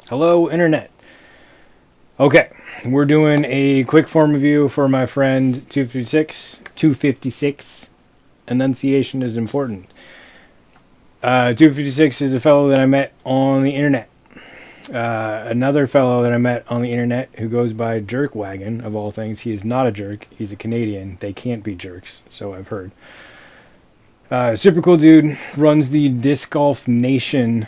Hello, Internet. Okay, we're doing a quick form review for my friend 256. 256. Enunciation is important. 256 is a fellow that I met on the internet. Another fellow that I met on the internet who goes by Jerkwagon, of all things. He is not a jerk. He's a Canadian. They can't be jerks, so I've heard. Super cool dude. Runs the Disc Golf Nation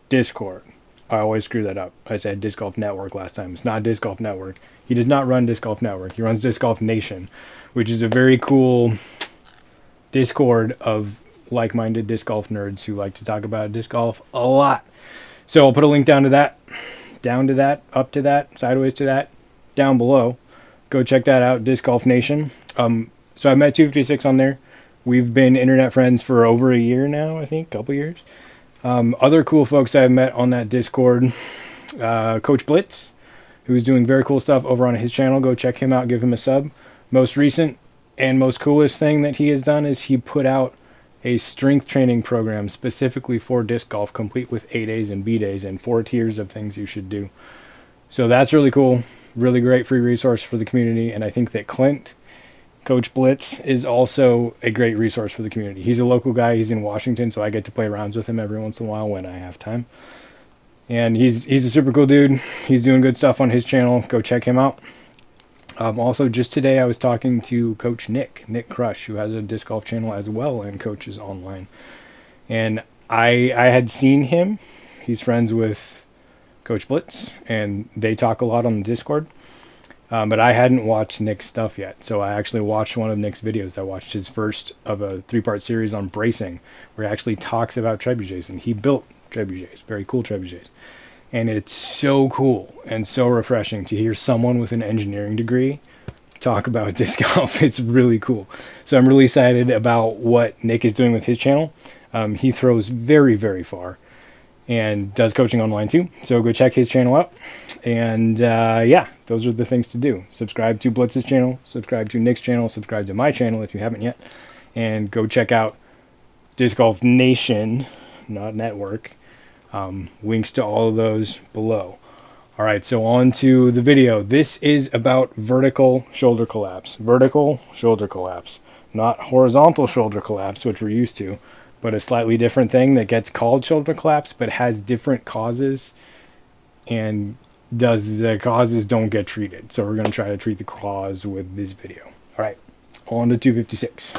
Discord. I always screw that up. I said Disc Golf Network last time. It's not Disc Golf Network. He does not run Disc Golf Network. He runs Disc Golf Nation, which is a very cool Discord of like-minded disc golf nerds who like to talk about disc golf a lot. So I'll put a link down to that, up to that, sideways to that, down below. Go check that out, Disc Golf Nation. So I met 256 on there. We've been internet friends for over a year now, I think, a couple years. Other cool folks I've met on that Discord, Coach Blitz, who's doing very cool stuff over on his channel. Go check him out, give him a sub. Most recent and most coolest thing that he has done is he put out a strength training program specifically for disc golf, complete with A days and B days and 4 tiers of things you should do. So that's really cool. Really great free resource for the community. And I think that Clint, Coach Blitz, is also a great resource for the community. He's a local guy. He's in Washington, so I get to play rounds with him every once in a while when I have time. And he's a super cool dude. He's doing good stuff on his channel. Go check him out. Also, just today I was talking to Coach Nick Crush, who has a disc golf channel as well and coaches online. And I had seen him. He's friends with Coach Blitz, and they talk a lot on the Discord. But I hadn't watched Nick's stuff yet, so I actually watched one of Nick's videos. I watched his first of a 3-part series on bracing, where he actually talks about trebuchets, and he built trebuchets, very cool trebuchets. And it's so cool and so refreshing to hear someone with an engineering degree talk about disc golf. It's really cool. So I'm really excited about what Nick is doing with his channel. He throws very, very far and does coaching online too. So go check his channel out. And yeah, those are the things to do. Subscribe to Blitz's channel, subscribe to Nick's channel, subscribe to my channel if you haven't yet, and go check out Disc Golf Nation, not Network. Links to all of those below. All right, so on to the video. This is about vertical shoulder collapse. Vertical shoulder collapse, not horizontal shoulder collapse, which we're used to, but a slightly different thing that gets called shoulder collapse, but has different causes, and the causes don't get treated. So we're going to try to treat the cause with this video. All right, on to 256.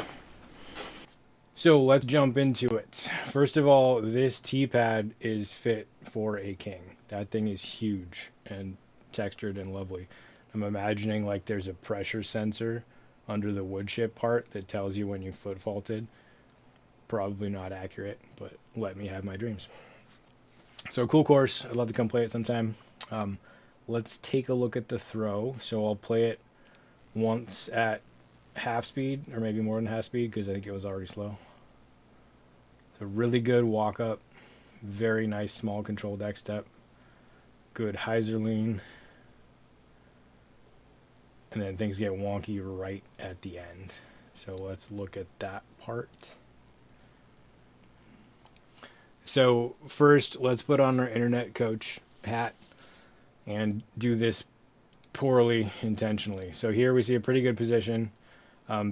So let's jump into it. First of all, this T-pad is fit for a king. That thing is huge and textured and lovely. I'm imagining like there's a pressure sensor under the wood chip part that tells you when you foot faulted. Probably not accurate, but let me have my dreams. So cool course. I'd love to come play it sometime. Let's take a look at the throw. So I'll play it once at half speed, or maybe more than half speed, because I think it was already slow. So really good walk up, very nice small control deck step, good hyzer lean, and then things get wonky right at the end. So let's look at that part. So first, let's put on our internet coach hat and do this poorly intentionally. So here we see a pretty good position.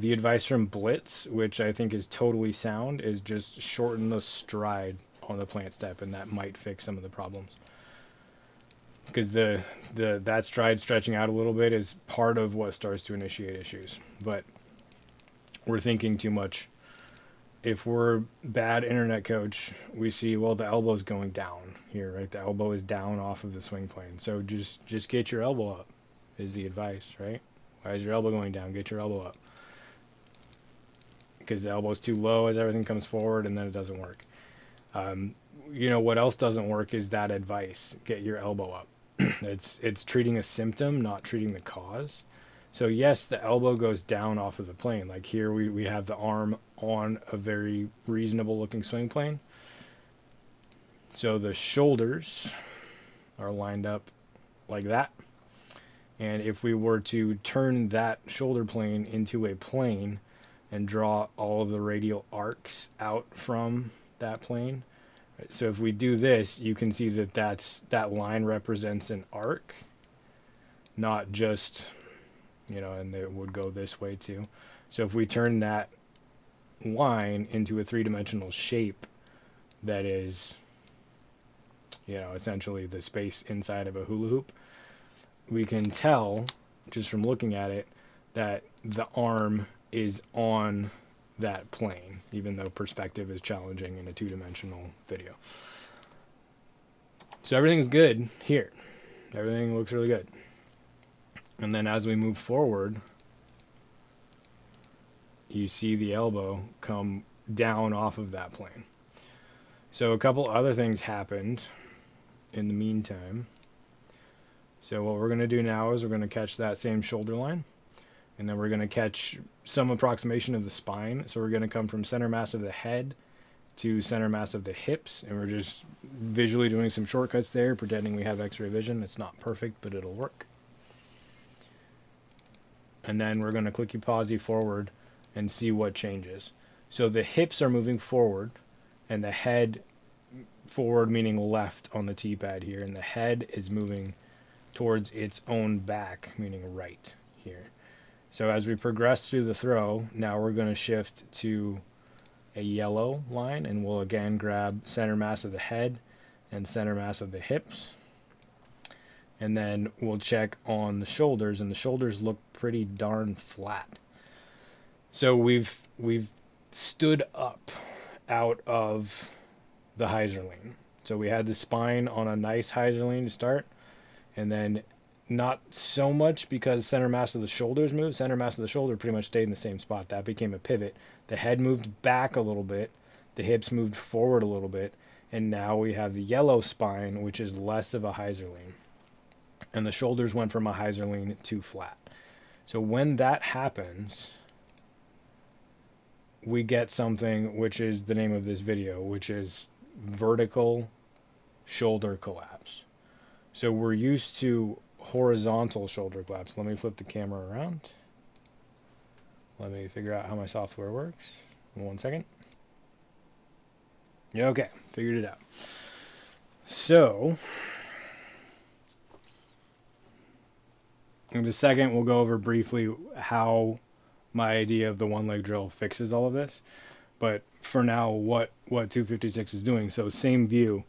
The advice from Blitz, which I think is totally sound, is just shorten the stride on the plant step, and that might fix some of the problems. Because that stride stretching out a little bit is part of what starts to initiate issues. But we're thinking too much. If we're bad internet coach, we see, well, the elbow's going down here, right? The elbow is down off of the swing plane. So just get your elbow up is the advice, right? Why is your elbow going down? Get your elbow up. Because the elbow's too low as everything comes forward, and then it doesn't work. You know, what else doesn't work is that advice. Get your elbow up. It's treating a symptom, not treating the cause. So yes, the elbow goes down off of the plane. Like here we have the arm on a very reasonable looking swing plane. So the shoulders are lined up like that. And if we were to turn that shoulder plane into a plane and draw all of the radial arcs out from that plane, So if we do this, you can see that that line represents an arc, not just, and it would go this way too. So if we turn that line into a three-dimensional shape that is, essentially the space inside of a hula hoop, we can tell just from looking at it that the arm is on that plane, even though perspective is challenging in a two-dimensional video. So everything's good here. Everything looks really good. And then as we move forward, you see the elbow come down off of that plane. So a couple other things happened in the meantime. So what we're going to do now is we're going to catch that same shoulder line, and then we're going to catch some approximation of the spine. So we're going to come from center mass of the head to center mass of the hips, and we're just visually doing some shortcuts there, pretending we have x-ray vision. It's not perfect, but it'll work. And then we're going to clicky pawsy forward and see what changes. So the hips are moving forward, and the head forward meaning left on the T-pad here, and the head is moving towards its own back, meaning right here. So as we progress through the throw, now we're going to shift to a yellow line, and we'll again grab center mass of the head and center mass of the hips. And then we'll check on the shoulders, and the shoulders look pretty darn flat. So we've stood up out of the Heiserling. So we had the spine on a nice Heiserling to start, and then not so much because center mass of the shoulders moved. Center mass of the shoulder pretty much stayed in the same spot. That became a pivot. The head moved back a little bit. The hips moved forward a little bit. And now we have the yellow spine, which is less of a Heiserling. And the shoulders went from a Heiserling to flat. So when that happens, we get something which is the name of this video, which is vertical shoulder collapse. So we're used to horizontal shoulder collapse. Let me flip the camera around. Let me figure out how my software works. 1 second. Yeah, okay, figured it out. So in a second, we'll go over briefly how my idea of the one leg drill fixes all of this. But for now, what 256 is doing. So same view.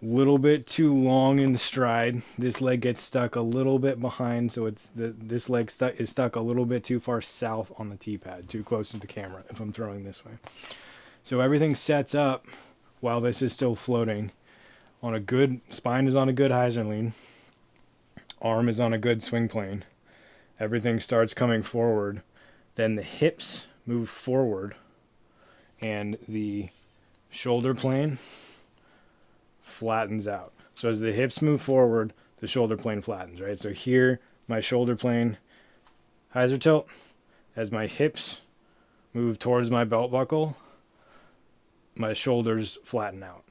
Little bit too long in the stride. This leg gets stuck a little bit behind, so this leg is stuck a little bit too far south on the T-pad, too close to the camera if I'm throwing this way. So everything sets up while this is still floating on a good spine is on a good Heiserling, arm is on a good swing plane. Everything starts coming forward. Then the hips move forward, and the shoulder plane flattens out. So as the hips move forward, the shoulder plane flattens, right? So here, my shoulder plane, hyzer tilt. As my hips move towards my belt buckle, my shoulders flatten out.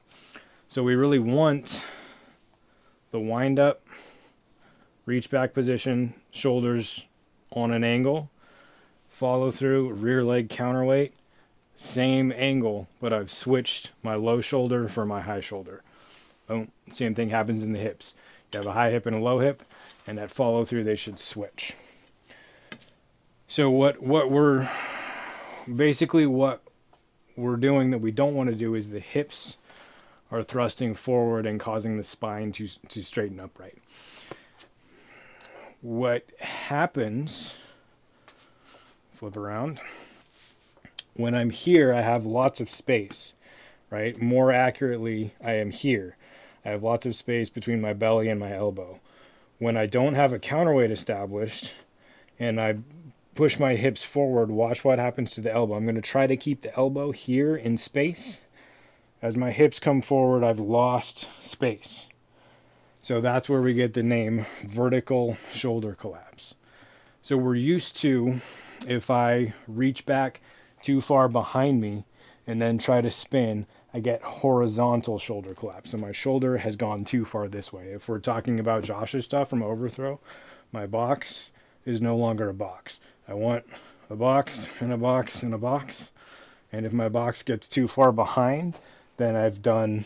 So we really want the wind up, reach back position, shoulders on an angle, follow through, rear leg counterweight, same angle, but I've switched my low shoulder for my high shoulder. Boom. Same thing happens in the hips. You have a high hip and a low hip, and that follow through, they should switch. So what we're doing that we don't want to do is the hips are thrusting forward and causing the spine to straighten upright. What happens, flip around, when I'm here, I have lots of space, right? More accurately, I am here. I have lots of space between my belly and my elbow. When I don't have a counterweight established and I push my hips forward, watch what happens to the elbow. I'm going to try to keep the elbow here in space. As my hips come forward, I've lost space. So that's where we get the name vertical shoulder collapse. So we're used to, if I reach back too far behind me and then try to spin, I get horizontal shoulder collapse. So my shoulder has gone too far this way. If we're talking about Josh's stuff from overthrow, my box is no longer a box. I want a box and a box and a box. And if my box gets too far behind, then I've done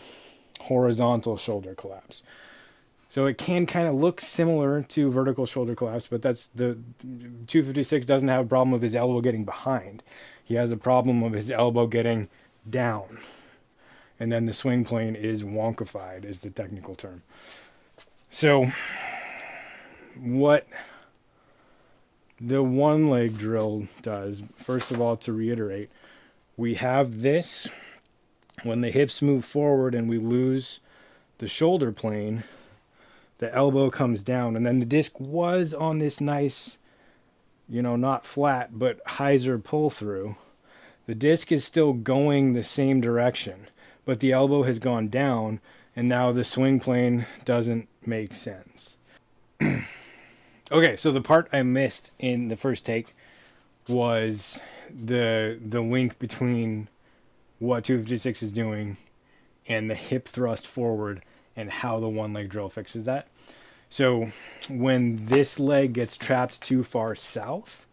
horizontal shoulder collapse. So it can kind of look similar to vertical shoulder collapse, but that's the 256 doesn't have a problem of his elbow getting behind. He has a problem of his elbow getting down. And then the swing plane is wonkified, is the technical term. So what the one leg drill does, first of all, to reiterate, we have this. When the hips move forward and we lose the shoulder plane, the elbow comes down, and then the disc was on this nice, not flat, but hyzer pull through. The disc is still going the same direction, but the elbow has gone down, and now the swing plane doesn't make sense. Okay, so the part I missed in the first take was the link between what 256 is doing and the hip thrust forward and how the one leg drill fixes that. So when this leg gets trapped too far south,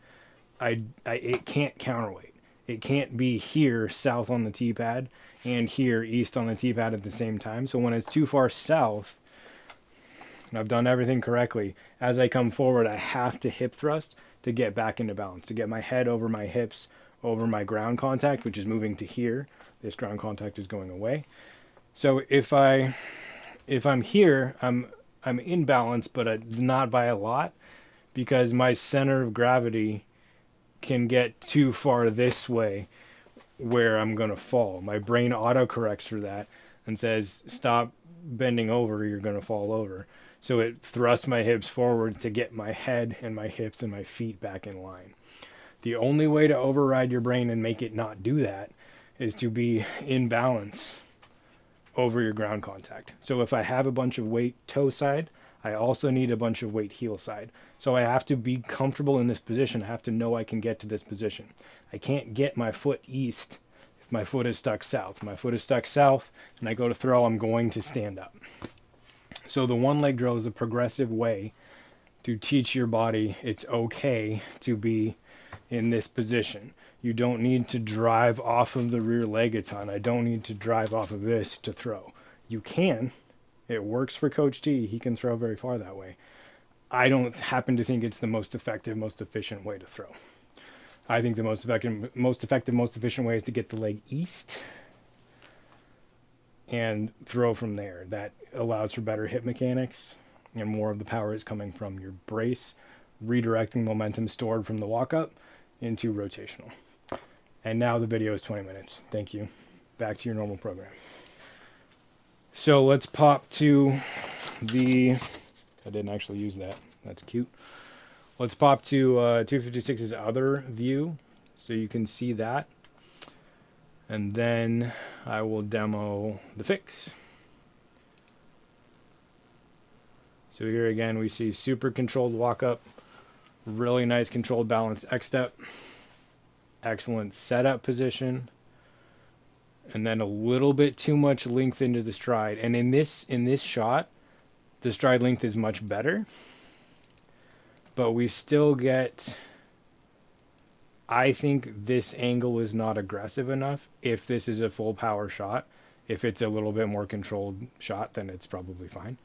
it can't counterweight. It can't be here south on the T-pad and here east on the T-pad at the same time. So when it's too far south, and I've done everything correctly, as I come forward, I have to hip thrust to get back into balance, to get my head over my hips, over my ground contact, which is moving to here. This ground contact is going away. So if I'm here, I'm in balance, but not by a lot, because my center of gravity can get too far this way where I'm going to fall. My brain autocorrects for that and says, stop bending over, you're going to fall over. So it thrusts my hips forward to get my head and my hips and my feet back in line. The only way to override your brain and make it not do that is to be in balance over your ground contact. So if I have a bunch of weight toe side, I also need a bunch of weight heel side. So I have to be comfortable in this position. I have to know I can get to this position. I can't get my foot east if my foot is stuck south. If my foot is stuck south and I go to throw, I'm going to stand up. So the one leg drill is a progressive way to teach your body it's okay to be in this position. You don't need to drive off of the rear leg a ton. I don't need to drive off of this to throw. You can. It works for Coach T. He can throw very far that way. I don't happen to think it's the most effective, most efficient way to throw. I think the most effective, most efficient way is to get the leg east and throw from there. That allows for better hip mechanics, and more of the power is coming from your brace, redirecting momentum stored from the walk-up into rotational. And now the video is 20 minutes. Thank you. Back to your normal program. So let's pop to the... I didn't actually use that. That's cute. Let's pop to 256's other view so you can see that. And then I will demo the fix. So here again we see super controlled walk-up, really nice controlled balance X-step, excellent setup position, and then a little bit too much length into the stride. And in this shot, the stride length is much better, but we still get, I think this angle is not aggressive enough. If this is a full power shot, if it's a little bit more controlled shot, then it's probably fine.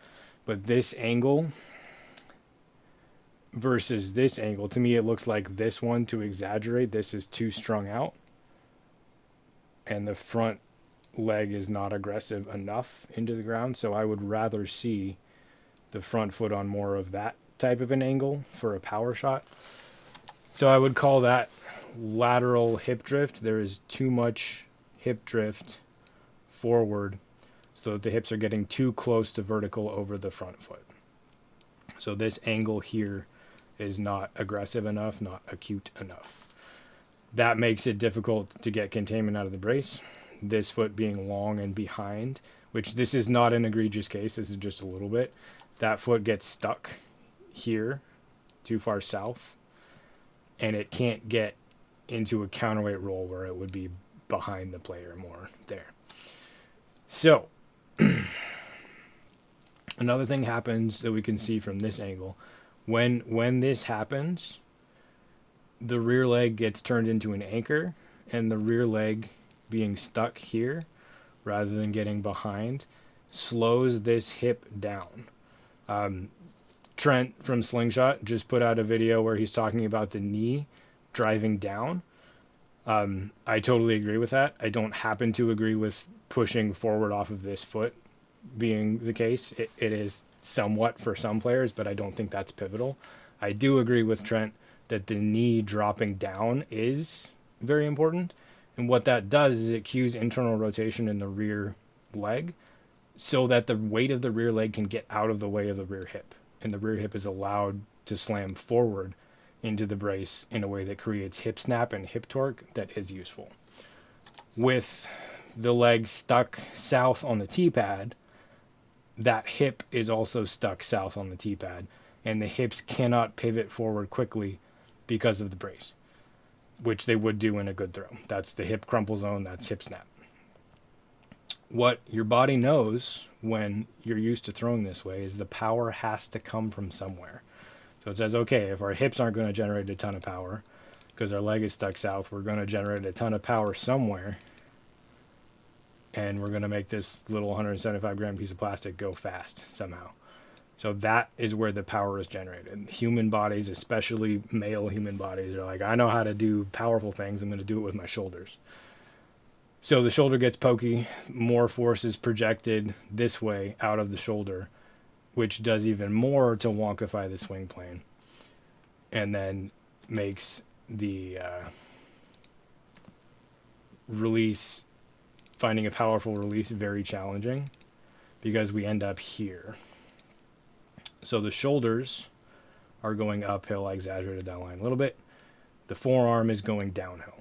But this angle versus this angle, to me it looks like this one, to exaggerate, this is too strung out. And the front leg is not aggressive enough into the ground. So I would rather see the front foot on more of that type of an angle for a power shot. So I would call that lateral hip drift. There is too much hip drift forward so that the hips are getting too close to vertical over the front foot. So this angle here is not aggressive enough, not acute enough. That makes it difficult to get containment out of the brace. This foot being long and behind, which this is not an egregious case, this is just a little bit. That foot gets stuck here, too far south, and it can't get into a counterweight roll where it would be behind the player more there. So, another thing happens that we can see from this angle. When this happens, the rear leg gets turned into an anchor, and the rear leg being stuck here rather than getting behind slows this hip down. Trent from Slingshot just put out a video where he's talking about the knee driving down. I totally agree with that. I don't happen to agree with pushing forward off of this foot being the case. It is somewhat for some players, but I don't think that's pivotal. I do agree with Trent that the knee dropping down is very important. And what that does is it cues internal rotation in the rear leg so that the weight of the rear leg can get out of the way of the rear hip. And the rear hip is allowed to slam forward into the brace in a way that creates hip snap and hip torque that is useful. With the leg stuck south on the T-pad, that hip is also stuck south on the T-pad, and the hips cannot pivot forward quickly because of the brace, which they would do in a good throw. That's the hip crumple zone, that's hip snap. What your body knows when you're used to throwing this way is the power has to come from somewhere. So it says, okay, if our hips aren't going to generate a ton of power because our leg is stuck south, we're going to generate a ton of power somewhere, and we're going to make this little 175 gram piece of plastic go fast somehow. So that is where the power is generated. Human bodies, especially male human bodies, are like, I know how to do powerful things. I'm going to do it with my shoulders. So the shoulder gets pokey, more force is projected this way out of the shoulder, which does even more to wonkify the swing plane, and then makes the release, finding a powerful release, very challenging because we end up here. So the shoulders are going uphill. I exaggerated that line a little bit. The forearm is going downhill.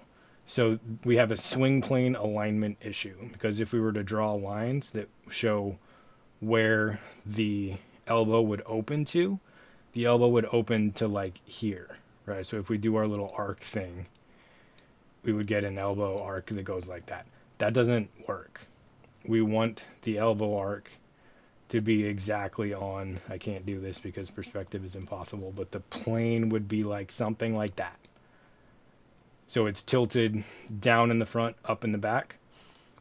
So we have a swing plane alignment issue, because if we were to draw lines that show where the elbow would open to, the elbow would open to like here, right? So if we do our little arc thing, we would get an elbow arc that goes like that. That doesn't work. We want the elbow arc to be exactly on, I can't do this because perspective is impossible, but the plane would be like something like that. So it's tilted down in the front, up in the back,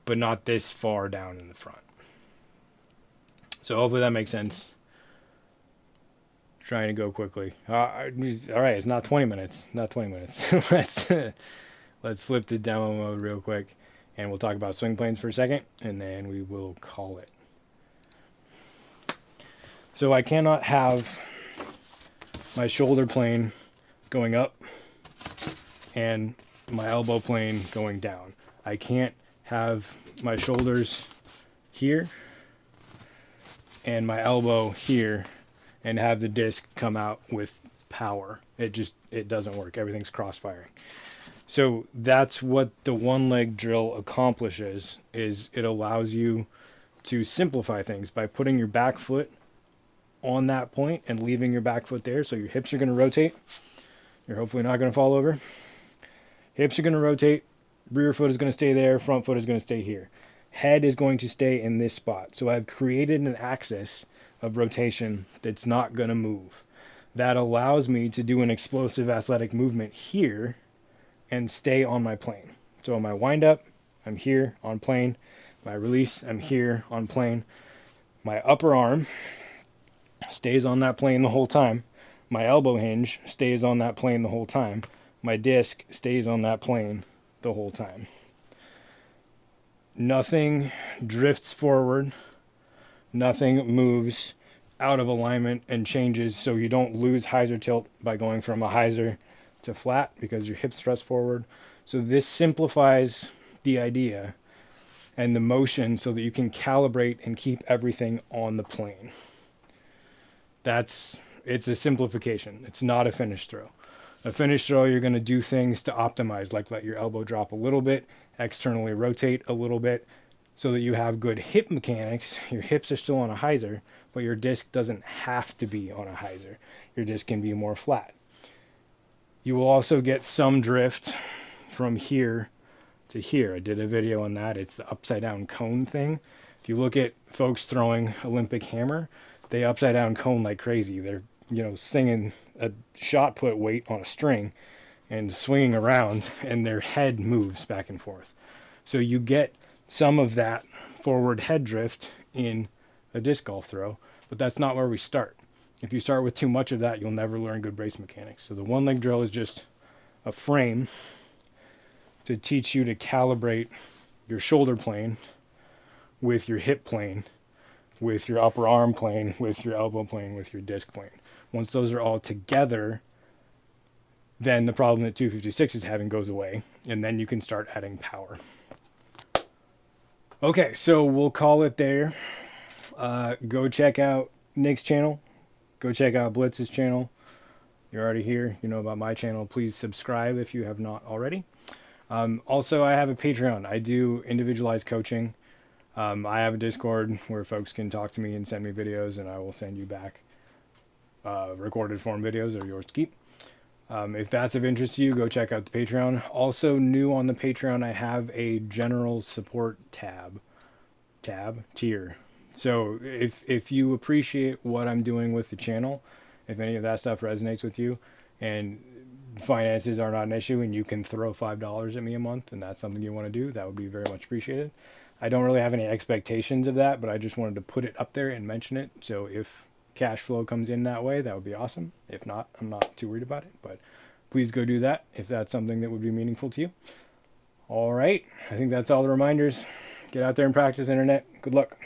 but not this far down in the front. So hopefully that makes sense. Trying to go quickly. All right, it's not 20 minutes. Not 20 minutes. Let's flip to demo mode real quick, and we'll talk about swing planes for a second, and then we will call it. So I cannot have my shoulder plane going up and my elbow plane going down. I can't have my shoulders here and my elbow here and have the disc come out with power. It doesn't work. Everything's cross-firing. So that's what the one leg drill accomplishes, is it allows you to simplify things by putting your back foot on that point and leaving your back foot there. So your hips are going to rotate. You're hopefully not going to fall over. Hips are going to rotate. Rear foot is going to stay there. Front foot is going to stay here. Head is going to stay in this spot. So I've created an axis of rotation that's not going to move. That allows me to do an explosive athletic movement here and stay on my plane. So on my wind up, I'm here on plane. My release, I'm here on plane. My upper arm stays on that plane the whole time. My elbow hinge stays on that plane the whole time. My disc stays on that plane the whole time. Nothing drifts forward. Nothing moves out of alignment and changes, so you don't lose hyzer tilt by going from a hyzer to flat because your hips thrust forward. So this simplifies the idea and the motion so that you can calibrate and keep everything on the plane. It's a simplification. It's not a finished throw. A finished throw, you're going to do things to optimize, like let your elbow drop a little bit, externally rotate a little bit, so that you have good hip mechanics. Your hips are still on a hyzer, but your disc doesn't have to be on a hyzer. Your disc can be more flat. You will also get some drift from here to here. I did a video on that. It's the upside down cone thing. If you look at folks throwing Olympic hammer, they upside down cone like crazy. They're singing a shot put weight on a string and swinging around, and their head moves back and forth. So you get some of that forward head drift in a disc golf throw, but that's not where we start. If you start with too much of that, you'll never learn good brace mechanics. So the one leg drill is just a frame to teach you to calibrate your shoulder plane with your hip plane, with your upper arm plane, with your elbow plane, with your disc plane. Once those are all together, then the problem that 256 is having goes away, and then you can start adding power. Okay, so we'll call it there. Go check out Nick's channel. Go check out Blitz's channel. You're already here. You know about my channel. Please subscribe if you have not already. Also, I have a Patreon. I do individualized coaching. I have a Discord where folks can talk to me and send me videos, and I will send you back recorded form videos that are yours to keep. If that's of interest to you, go check out the Patreon. Also, new on the Patreon, I have a general support tier. So if you appreciate what I'm doing with the channel, if any of that stuff resonates with you, and finances are not an issue, and you can throw $5 at me a month, and that's something you want to do, that would be very much appreciated. I don't really have any expectations of that, but I just wanted to put it up there and mention it. So if cash flow comes in that way, that would be awesome. If not, I'm not too worried about it, but please go do that if that's something that would be meaningful to you. All right, I think that's all the reminders. Get out there and practice, internet. Good luck.